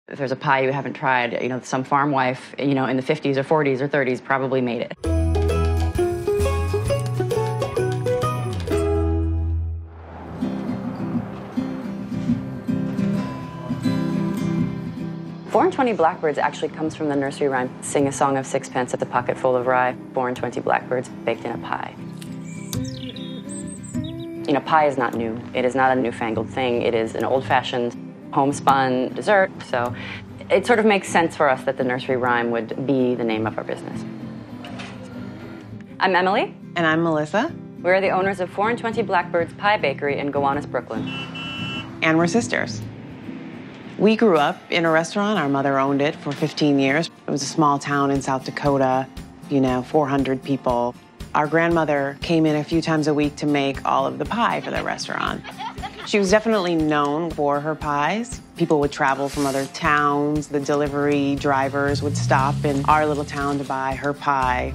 If there's a pie you haven't tried, some farm wife, in the 50s or 40s or 30s probably made it. "4 and 20 blackbirds" actually comes from the nursery rhyme, "Sing a song of sixpence at the pocket full of rye, 4 and 20 blackbirds baked in a pie." Pie is not new. It is not a newfangled thing. It is an old-fashioned, homespun dessert, so it sort of makes sense for us that the nursery rhyme would be the name of our business. I'm Emily. And I'm Melissa. We're the owners of 4 and 20 Blackbirds Pie Bakery in Gowanus, Brooklyn. And we're sisters. We grew up in a restaurant. Our mother owned it for 15 years. It was a small town in South Dakota, 400 people. Our grandmother came in a few times a week to make all of the pie for the restaurant. She was definitely known for her pies. People would travel from other towns. The delivery drivers would stop in our little town to buy her pie.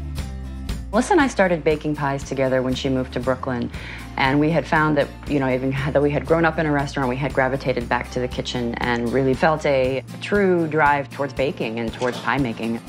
Melissa and I started baking pies together when she moved to Brooklyn, and we had found that, even though we had grown up in a restaurant, we had gravitated back to the kitchen and really felt a true drive towards baking and towards pie making.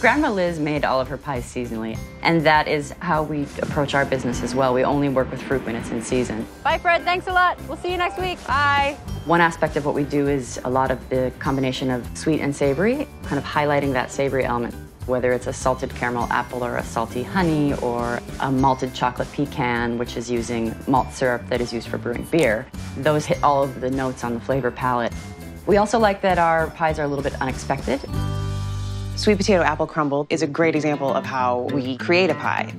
Grandma Liz made all of her pies seasonally, and that is how we approach our business as well. We only work with fruit when it's in season. Bye, Fred. Thanks a lot. We'll see you next week. Bye. One aspect of what we do is a lot of the combination of sweet and savory, kind of highlighting that savory element, whether it's a salted caramel apple or a salty honey or a malted chocolate pecan, which is using malt syrup that is used for brewing beer. Those hit all of the notes on the flavor palette. We also like that our pies are a little bit unexpected. Sweet potato apple crumble is a great example of how we create a pie.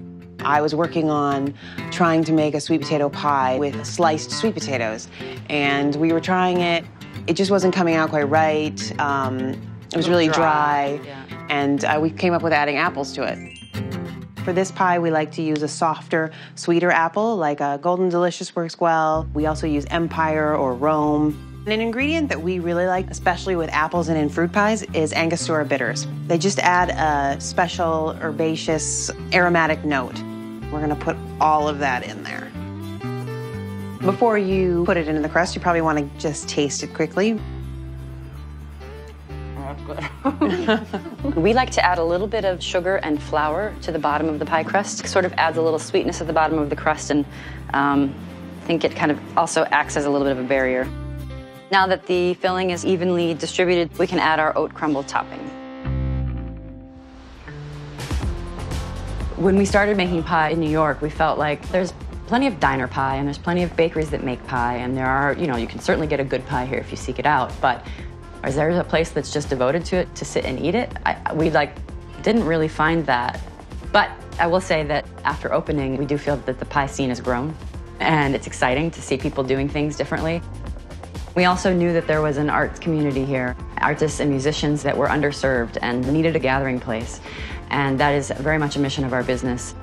I was working on trying to make a sweet potato pie with sliced sweet potatoes, and we were trying it. It just wasn't coming out quite right. It was really dry, and we came up with adding apples to it. For this pie, we like to use a softer, sweeter apple, like a Golden Delicious works well. We also use Empire or Rome. And an ingredient that we really like, especially with apples and in fruit pies, is Angostura bitters. They just add a special herbaceous aromatic note. We're gonna put all of that in there. Before you put it into the crust, you probably wanna just taste it quickly. We like to add a little bit of sugar and flour to the bottom of the pie crust. It sort of adds a little sweetness at the bottom of the crust, and I think it kind of also acts as a little bit of a barrier. Now that the filling is evenly distributed, we can add our oat crumble topping. When we started making pie in New York, we felt like there's plenty of diner pie and there's plenty of bakeries that make pie, and there are, you can certainly get a good pie here if you seek it out, but is there a place that's just devoted to it, to sit and eat it? We didn't really find that. But I will say that after opening, we do feel that the pie scene has grown, and it's exciting to see people doing things differently. We also knew that there was an arts community here, artists and musicians that were underserved and needed a gathering place. And that is very much a mission of our business.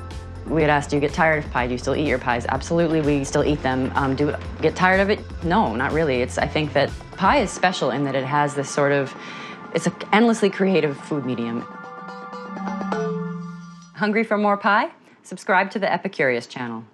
We had asked, do you get tired of pie? Do you still eat your pies? Absolutely, we still eat them. Do you get tired of it? No, not really. I think that pie is special in that it has this sort of, it's an endlessly creative food medium. Hungry for more pie? Subscribe to the Epicurious channel.